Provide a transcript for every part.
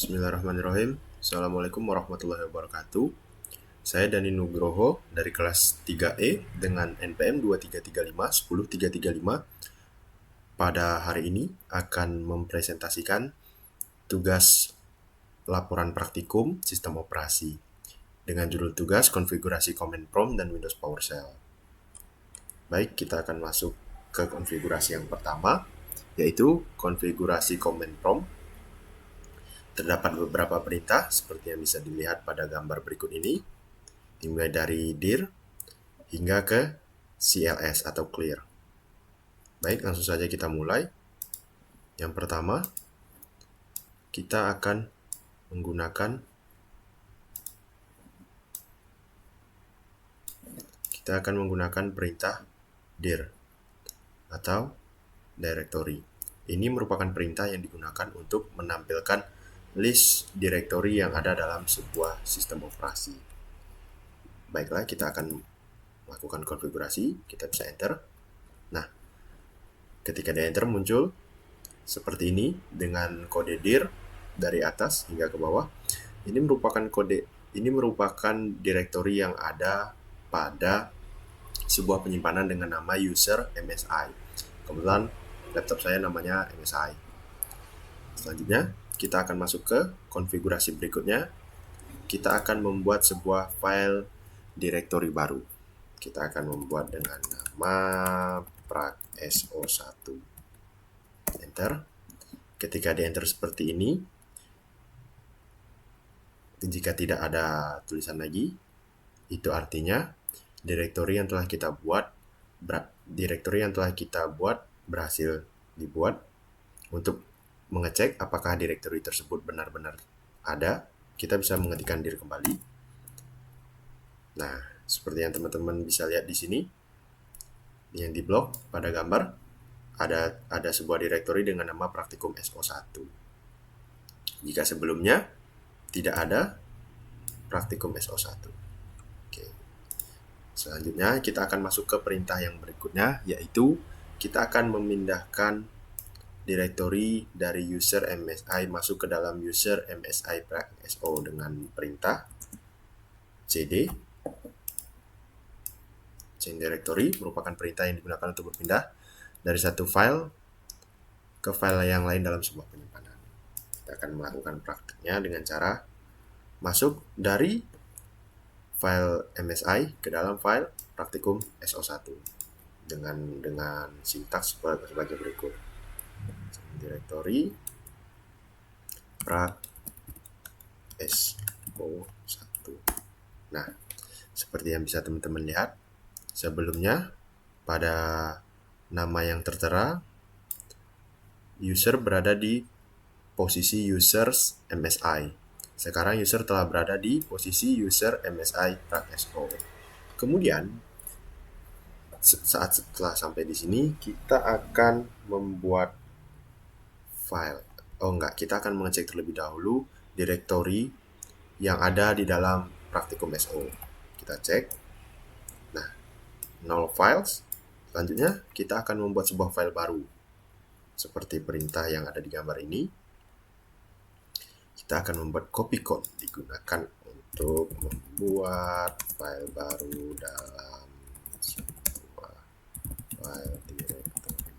Bismillahirrahmanirrahim. Assalamualaikum warahmatullahi wabarakatuh. Saya Dani Nugroho dari kelas 3E dengan NPM 233510335. Pada hari ini akan mempresentasikan tugas laporan praktikum sistem operasi dengan judul tugas konfigurasi command prompt dan Windows PowerShell. Baik, kita akan masuk ke konfigurasi yang pertama, yaitu konfigurasi command prompt. Terdapat beberapa perintah seperti yang bisa dilihat pada gambar berikut ini, dimulai dari dir hingga ke cls atau clear. Baik, langsung saja kita mulai. Yang pertama, kita akan menggunakan perintah dir atau directory. Ini merupakan perintah yang digunakan untuk menampilkan list directory yang ada dalam sebuah sistem operasi. Baiklah, kita akan melakukan konfigurasi. Kita bisa enter. Nah, ketika di enter muncul seperti ini dengan kode dir dari atas hingga ke bawah. Ini merupakan directory yang ada pada sebuah penyimpanan dengan nama user MSI. Kebetulan laptop saya namanya MSI. Selanjutnya, kita akan masuk ke konfigurasi berikutnya. Kita akan membuat sebuah file directory baru. Kita akan membuat dengan nama prakso1. Enter. Ketika di enter seperti ini, jika tidak ada tulisan lagi, itu artinya directory yang telah kita buat berhasil dibuat. Untuk mengecek apakah directory tersebut benar-benar ada, kita bisa mengetikkan dir kembali. Nah, seperti yang teman-teman bisa lihat di sini, yang di blok pada gambar ada sebuah directory dengan nama praktikum SO1. Jika sebelumnya tidak ada praktikum SO1. Oke. Selanjutnya kita akan masuk ke perintah yang berikutnya, yaitu kita akan memindahkan directory dari user MSI masuk ke dalam user MSI prakso dengan perintah cd. Change directory merupakan perintah yang digunakan untuk berpindah dari satu file ke file yang lain dalam sebuah penyimpanan. Kita akan melakukan praktiknya dengan cara masuk dari file MSI ke dalam file praktikum SO1 dengan sintaks sebagai berikut. Directory prakso1. Nah, seperti yang bisa teman-teman lihat, sebelumnya pada nama yang tertera, user berada di posisi users MSI. Sekarang user telah berada di posisi user MSI prakso. Kemudian saat setelah sampai di sini, kita akan membuat file. Kita akan mengecek terlebih dahulu directory yang ada di dalam praktikum SO. Kita cek. Nah, null files. Selanjutnya, kita akan membuat sebuah file baru. Seperti perintah yang ada di gambar ini. Kita akan membuat copycon, digunakan untuk membuat file baru dalam sebuah file directory.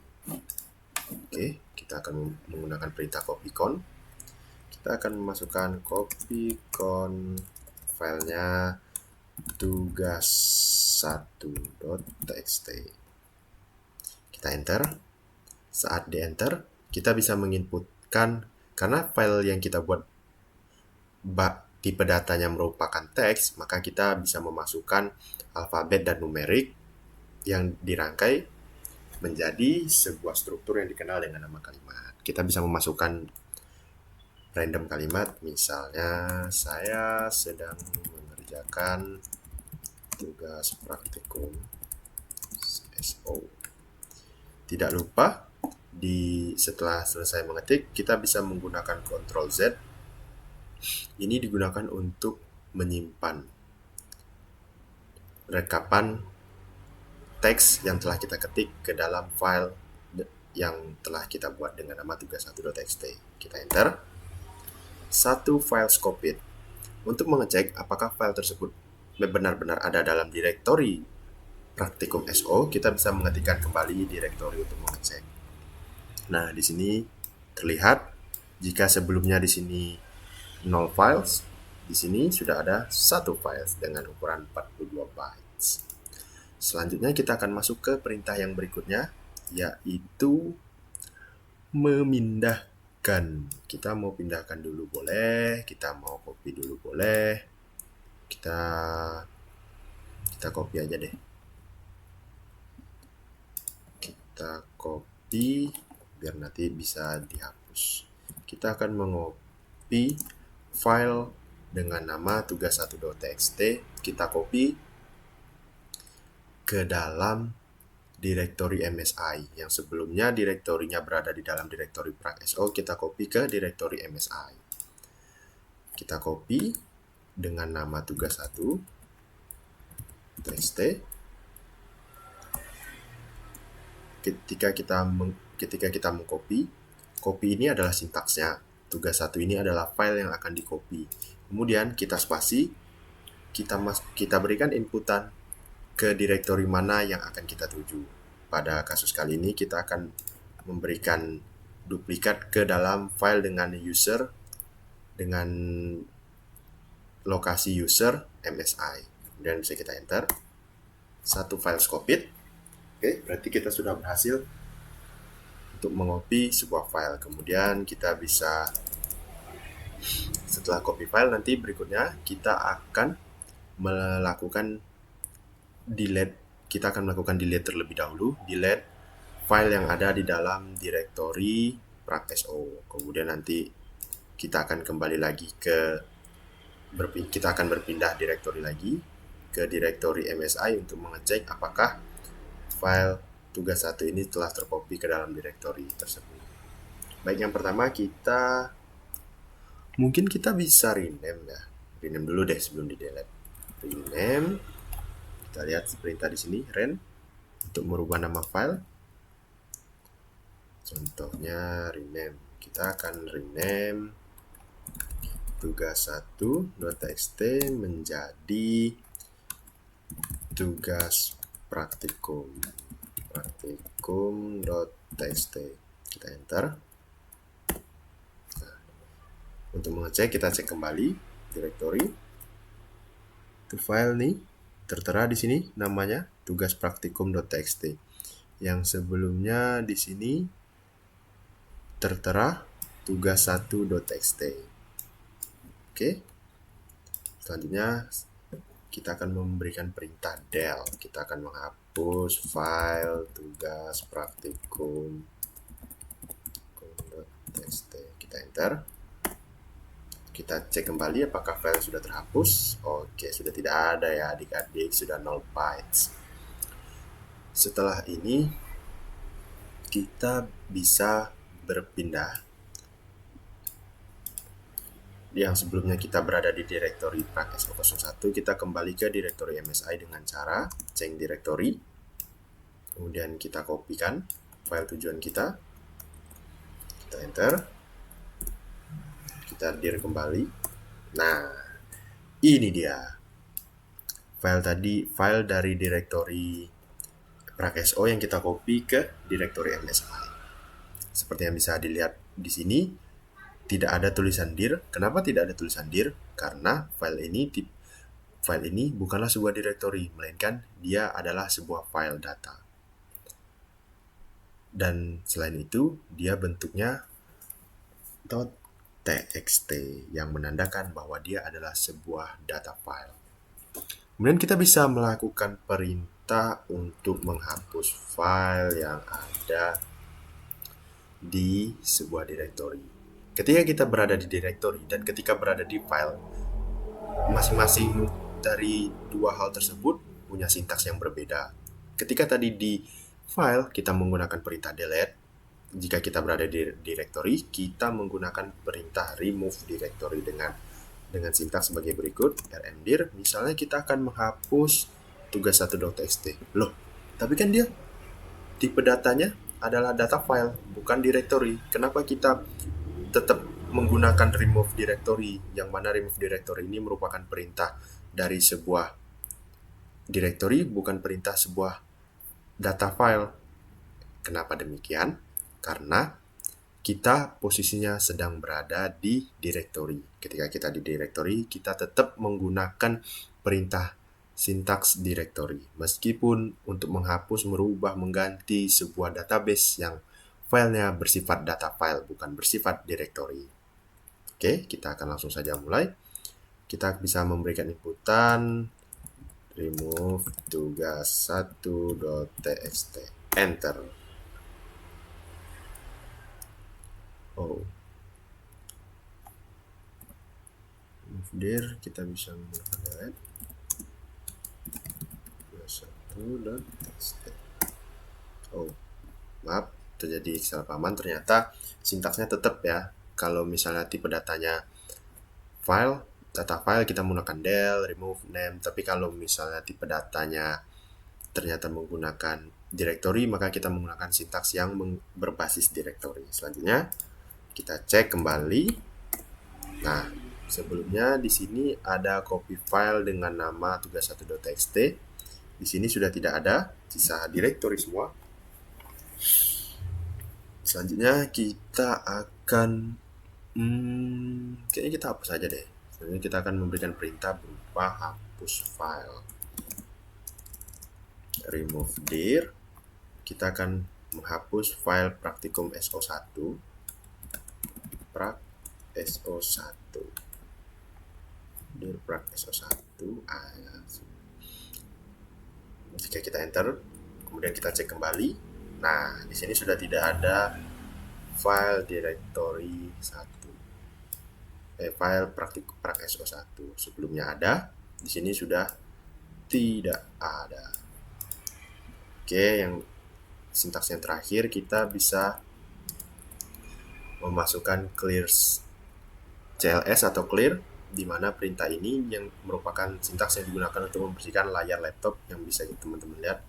Oke, kita akan menggunakan perintah copycon. Kita akan memasukkan copycon filenya tugas1.txt. Kita enter. Saat di enter, kita bisa menginputkan, karena file yang kita buat tipe datanya merupakan teks, maka kita bisa memasukkan alfabet dan numerik yang dirangkai menjadi sebuah struktur yang dikenal dengan nama kalimat. Kita bisa memasukkan random kalimat, misalnya saya sedang mengerjakan tugas praktikum SO. Tidak lupa, setelah selesai mengetik, kita bisa menggunakan Ctrl Z. Ini digunakan untuk menyimpan rekapan teks yang telah kita ketik ke dalam file yang telah kita buat dengan nama tugas1.txt. Kita enter. satu file scoped. Untuk mengecek apakah file tersebut benar-benar ada dalam direktori Praktikum SO, kita bisa mengetikkan kembali direktori untuk mengecek. Nah, di sini terlihat jika sebelumnya di sini 0 files, di sini sudah ada 1 files dengan ukuran 42 bytes. Selanjutnya kita akan masuk ke perintah yang berikutnya, yaitu memindahkan. Kita mau pindahkan dulu boleh, kita mau copy dulu boleh. Kita copy aja deh. Kita copy biar nanti bisa dihapus. Kita akan mengcopy file dengan nama tugas1.txt. Kita copy ke dalam direktori MSI yang sebelumnya direktorinya berada di dalam direktori prac.so, kita copy ke direktori MSI. Kita copy dengan nama tugas1.txt. Ketika kita mengcopy, copy ini adalah sintaksnya. Tugas1 ini adalah file yang akan di-copy. Kemudian kita spasi, kita berikan inputan ke direktori mana yang akan kita tuju. Pada kasus kali ini kita akan memberikan duplikat ke dalam file dengan lokasi user MSI. Kemudian bisa kita enter. Satu file scoped. Oke, berarti kita sudah berhasil untuk mengcopy sebuah file. Kemudian kita bisa, setelah copy file, nanti berikutnya kita akan melakukan delete. Kita akan melakukan delete terlebih dahulu, delete file yang ada di dalam direktori prac.so. Kemudian nanti kita akan kembali lagi kita akan berpindah direktori lagi ke direktori MSI untuk mengecek apakah file tugas1 ini telah tercopy ke dalam direktori tersebut. Baik, yang pertama mungkin kita bisa rename ya. Rename dulu deh sebelum di delete. Rename. Kita lihat perintah di sini, ren, untuk merubah nama file. Contohnya rename. Kita akan rename tugas1.txt menjadi tugas praktikum.txt. Kita enter. Nah, untuk mengecek, kita cek kembali direktori. Itu file nih tertera di sini namanya tugas praktikum.txt. Yang sebelumnya di sini tertera tugas1.txt. Oke. Selanjutnya kita akan memberikan perintah del. Kita akan menghapus file tugas praktikum.txt. Kita enter. Kita cek kembali apakah file sudah terhapus. Oke, sudah tidak ada ya adik-adik, sudah 0 bytes. Setelah ini kita bisa berpindah. Yang sebelumnya kita berada di direktori prac.so01, kita kembali ke direktori MSI dengan cara change directory. Kemudian kita kopikan file tujuan kita. Kita enter. Kita dir kembali. Nah, ini dia file dari direktori prac.so yang kita copy ke direktori MSI. Seperti yang bisa dilihat di sini, tidak ada tulisan dir. Kenapa tidak ada tulisan dir? Karena file ini bukanlah sebuah direktori, melainkan dia adalah sebuah file data. Dan selain itu, dia bentuknya .txt yang menandakan bahwa dia adalah sebuah data file. Kemudian kita bisa melakukan perintah untuk menghapus file yang ada di sebuah direktori. Ketika kita berada di direktori dan ketika berada di file, masing-masing dari dua hal tersebut punya sintaks yang berbeda. Ketika tadi di file kita menggunakan perintah delete, jika kita berada di directory, kita menggunakan perintah remove directory dengan sintaks sebagai berikut, rmdir. Misalnya kita akan menghapus tugas1.txt. Loh, tapi kan dia tipe datanya adalah data file, bukan directory. Kenapa kita tetap menggunakan remove directory, yang mana remove directory ini merupakan perintah dari sebuah directory, bukan perintah sebuah data file. Kenapa demikian? Karena kita posisinya sedang berada di directory. Ketika kita di directory, kita tetap menggunakan perintah sintaks directory. Meskipun untuk menghapus, merubah, mengganti sebuah database yang filenya bersifat data file, bukan bersifat directory. Oke, kita akan langsung saja mulai. Kita bisa memberikan inputan remove tugas1.txt. Enter. Oh. Remove dir, kita bisa menggunakan delete. Tugas1.txt. Oh, maaf, terjadi kesalahpahaman. Ternyata sintaksnya tetap ya. Kalau misalnya tipe datanya file, data file, kita menggunakan del, remove, name. Tapi kalau misalnya tipe datanya ternyata menggunakan directory, maka kita menggunakan sintaks yang berbasis directory. Selanjutnya, kita cek kembali. Nah, sebelumnya di sini ada copy file dengan nama tugas1.txt. Di sini sudah tidak ada, sisa directory semua. Selanjutnya kita akan kayaknya kita hapus saja deh. Selanjutnya kita akan memberikan perintah berupa hapus file. Remove dir. Kita akan menghapus file praktikum SO1. Prac SO1. Dir prac SO1. Jika kita enter, kemudian kita cek kembali. Nah, di sini sudah tidak ada file directory 1. File prac SO1. Sebelumnya ada, di sini sudah tidak ada. Oke, yang sintaks yang terakhir kita bisa memasukkan clear CLS atau clear, di mana perintah ini yang merupakan sintaks yang digunakan untuk membersihkan layar laptop yang bisa teman-teman lihat.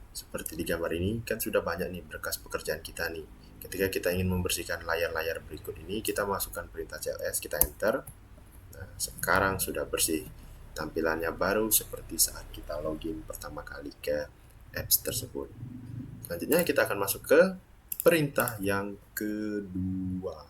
Seperti di gambar ini, kan sudah banyak nih berkas pekerjaan kita nih. Ketika kita ingin membersihkan layar-layar berikut ini, kita masukkan perintah CLS, kita enter. Nah, sekarang sudah bersih. Tampilannya baru seperti saat kita login pertama kali ke apps tersebut. Selanjutnya kita akan masuk ke perintah yang kedua.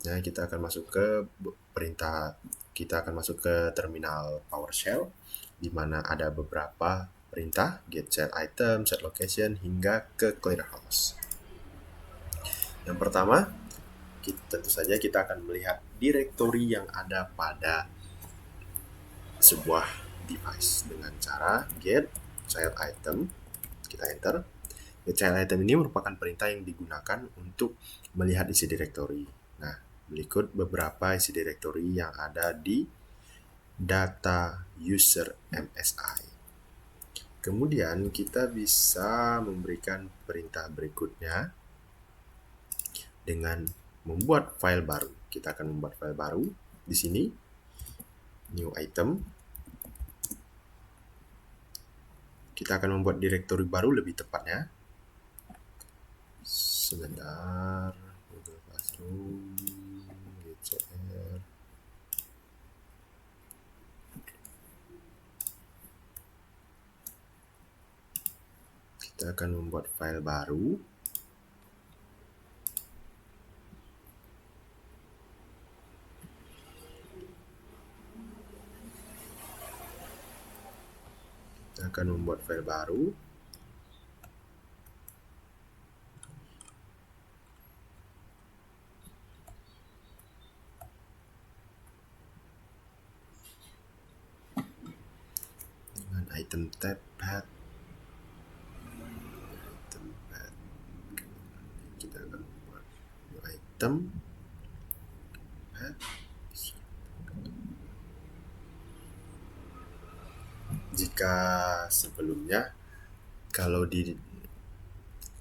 Nah, kita akan masuk ke perintah, kita akan masuk ke terminal PowerShell, di mana ada beberapa perintah get set item, set location, hingga ke clear house. Yang pertama, tentu saja kita akan melihat directory yang ada pada sebuah device dengan cara get child item. Kita enter. Get child item ini merupakan perintah yang digunakan untuk melihat isi directory. Nah, berikut beberapa isi directory yang ada di data user MSI. Kemudian kita bisa memberikan perintah berikutnya dengan membuat file baru. Kita akan membuat file baru di sini, new item. Kita akan membuat directory baru lebih tepatnya. Sebentar, Google Classroom, GCR. Kita akan membuat file baru. Kita akan membuat file baru. Dengan item tab path. Kita akan membuat new item. Jika sebelumnya kalau di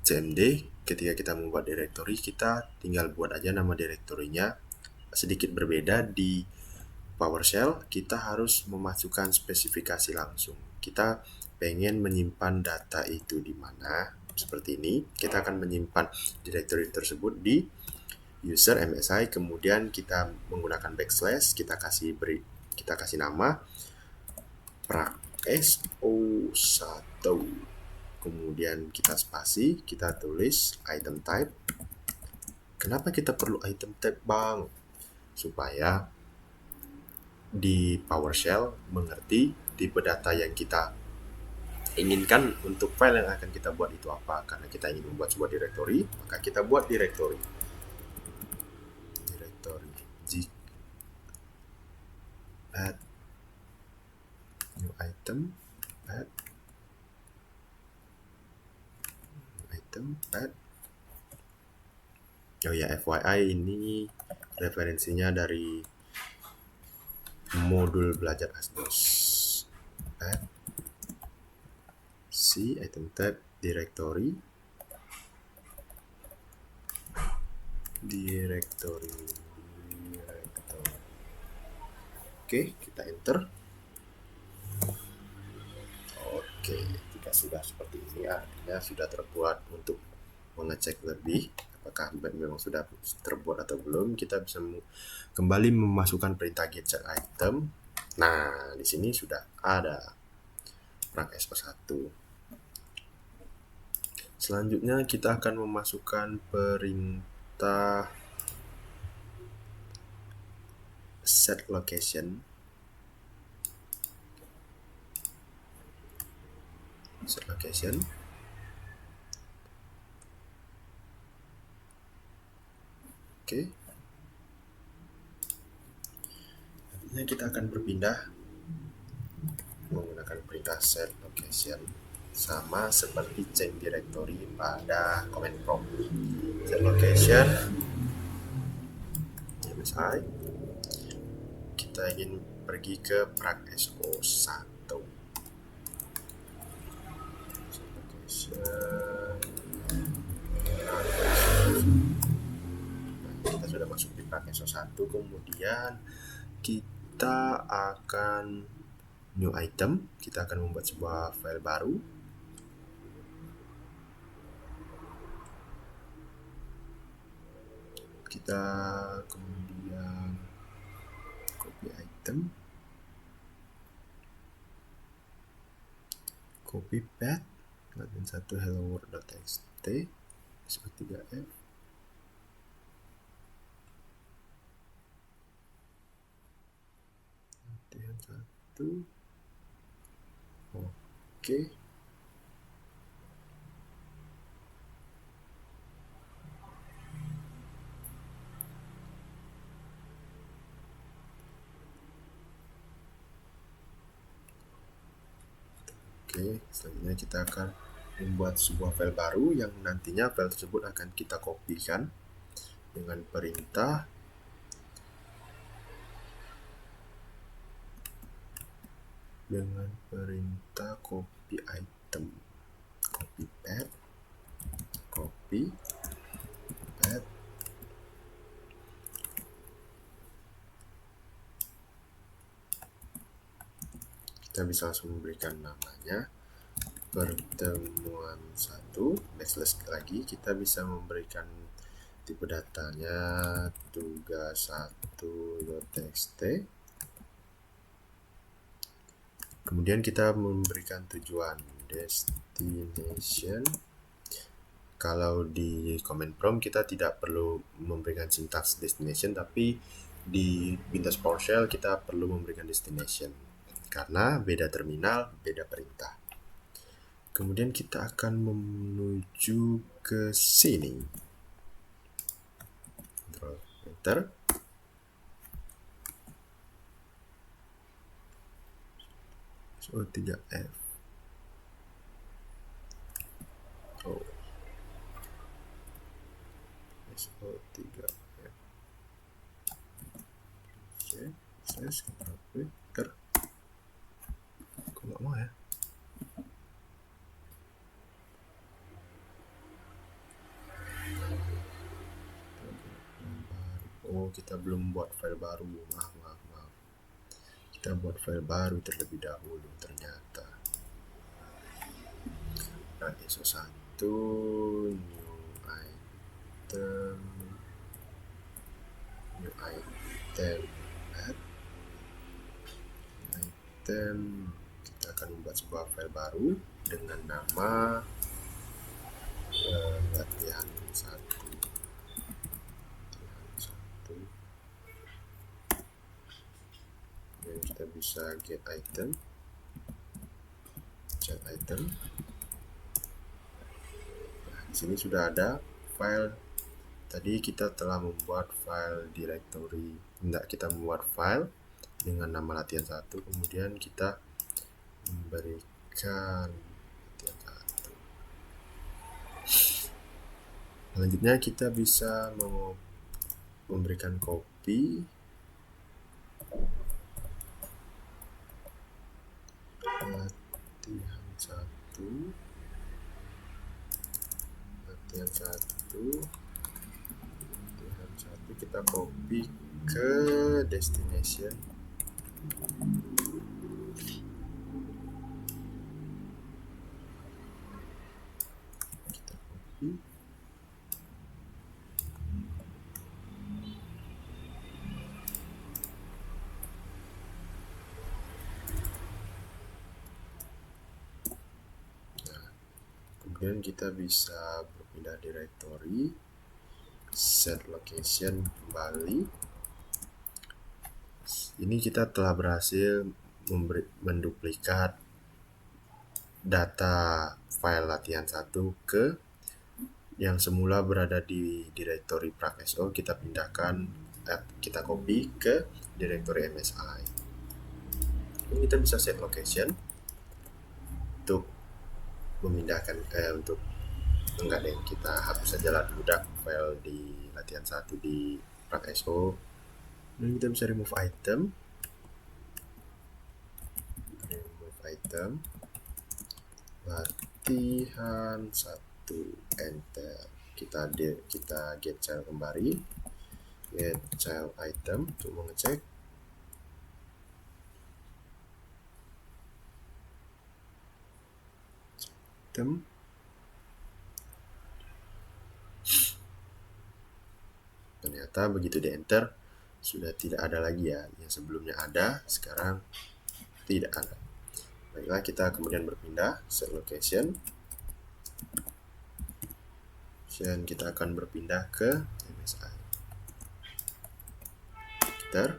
CMD ketika kita membuat directory, kita tinggal buat aja nama directory-nya. Sedikit berbeda di PowerShell, kita harus memasukkan spesifikasi langsung. Kita pengen menyimpan data itu di mana, seperti ini. Kita akan menyimpan directory tersebut di user MSI, kemudian kita menggunakan backslash, kita kasih nama prakso1, kemudian kita spasi, kita tulis item type. Kenapa kita perlu item type, Bang? Supaya di PowerShell mengerti tipe data yang kita inginkan untuk file yang akan kita buat itu apa. Karena kita ingin membuat sebuah directory, maka kita buat directory add new item, add oh ya, FYI ini referensinya dari modul belajar Asdos. Add C item type directory. Oke, kita enter. Oke, jika sudah seperti ini artinya sudah terbuat. Untuk mengecek lebih apakah memang sudah terbuat atau belum, kita bisa kembali memasukkan perintah get set item. Nah, di sini sudah ada prakso1. Selanjutnya kita akan memasukkan perintah set location. Oke. Nantinya kita akan berpindah menggunakan perintah set location, sama seperti change directory pada command prompt. Set location MSI, kita ingin pergi ke prakso1. Kita sudah masuk di prakso1, kemudian kita akan new item, kita akan membuat sebuah file baru. Kita kemudian copy item, copy path, dan satu hello world.txt seperti 3F. Latihan 1. Oke. Oke, selanjutnya kita akan membuat sebuah file baru yang nantinya file tersebut akan kita kopikan dengan perintah copy item, copy path, copy path. Kita bisa langsung memberikan namanya pertemuan 1, backslash lagi. Kita bisa memberikan tipe datanya tugas1.txt. Kemudian kita memberikan tujuan destination. Kalau di command prompt kita tidak perlu memberikan sintaks destination, tapi di Windows PowerShell kita perlu memberikan destination karena beda terminal, beda perintah. Kemudian kita akan menuju ke sini. Control Enter. SO3F. Oh. SO3F. Oke, saya enter. Kok nggak mau ya? Oh, kita belum buat file baru. Maaf. Kita buat file baru terlebih dahulu ternyata. Prakso1. itu new item add item. Kita akan membuat sebuah file baru dengan nama latihan 1. Dan kita bisa get item, chat item. Nah, di sini sudah ada file. Tadi kita telah membuat file directory. Kita membuat file dengan nama latihan 1, kemudian kita memberikan latihan 1. Selanjutnya kita bisa memberikan copy latihan 1 kita copy ke destination. Kita copy. Kemudian kita bisa berpindah directory, set location kembali. Ini kita telah berhasil menduplikat data file latihan 1 ke yang semula berada di directory prac.so. Kita pindahkan, kita copy ke directory MSI. Ini kita bisa set location untuk memindahkan kita hapus saja lah budak file di latihan 1 di prac.so. Dan kita bisa remove item latihan 1, enter. Kita get child kembali, get child item untuk mengecek. Ternyata begitu di enter sudah tidak ada lagi ya, yang sebelumnya ada sekarang tidak ada. Baiklah, kita kemudian berpindah set location, dan kita akan berpindah ke MSI. Nah,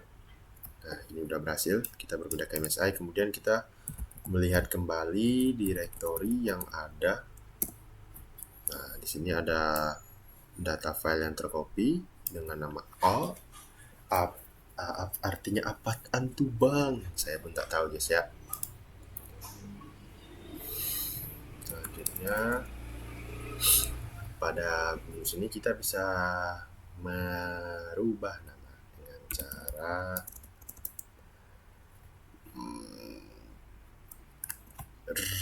ini udah berhasil, kita berpindah ke MSI. Kemudian kita melihat kembali directory yang ada. Nah, di sini ada data file yang tercopy dengan nama all. Artinya apaan tuh bang? Saya pun tak tahu guys ya. Selanjutnya pada menu sini kita bisa merubah nama dengan cara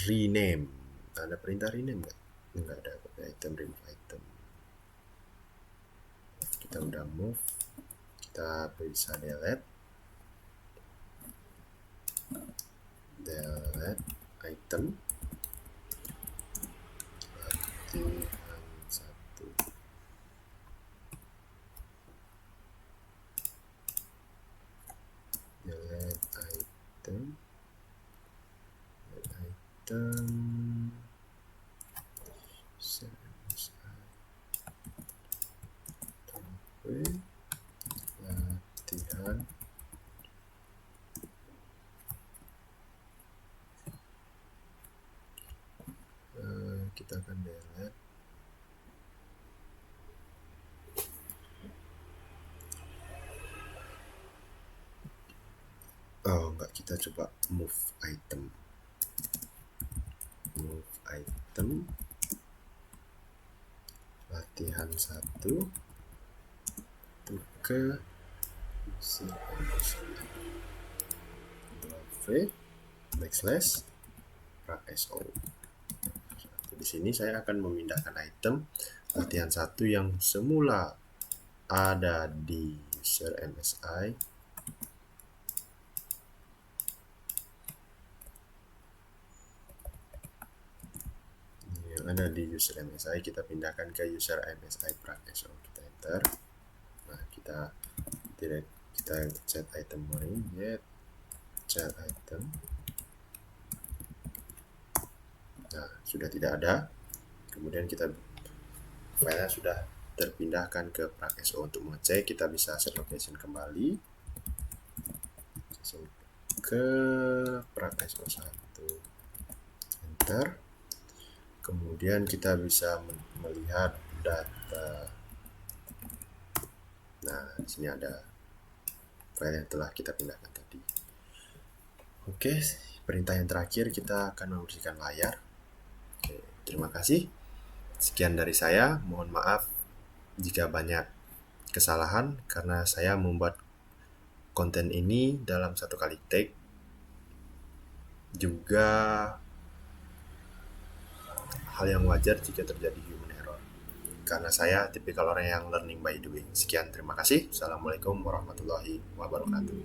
rename. Ada perintah rename nggak? Nggak ada. Item, remove item. Kita udah move, kita bisa delete item latihan 1. Delete item latihan. Kita akan delete. Oh enggak, kita coba move item latihan 1 itu ke /prac.so. Di sini saya akan memindahkan item latihan 1 yang semula ada di user MSI new ada di user MSI, kita pindahkan ke user MSI Prakeso. Kita enter. Nah, kita set item morning, get set item. Nah, sudah tidak ada. Kemudian filenya sudah terpindahkan ke Prakeso. Untuk mengecek, kita bisa set location kembali ke Prakeso 1, enter. Kemudian kita bisa melihat data. Nah, di sini ada file yang telah kita pindahkan tadi. Oke, perintah yang terakhir kita akan membersihkan layar. Oke, terima kasih. Sekian dari saya. Mohon maaf jika banyak kesalahan karena saya membuat konten ini dalam satu kali take. Juga hal yang wajar jika terjadi human error. Karena saya tipikal orang yang learning by doing. Sekian, terima kasih. Assalamualaikum warahmatullahi wabarakatuh.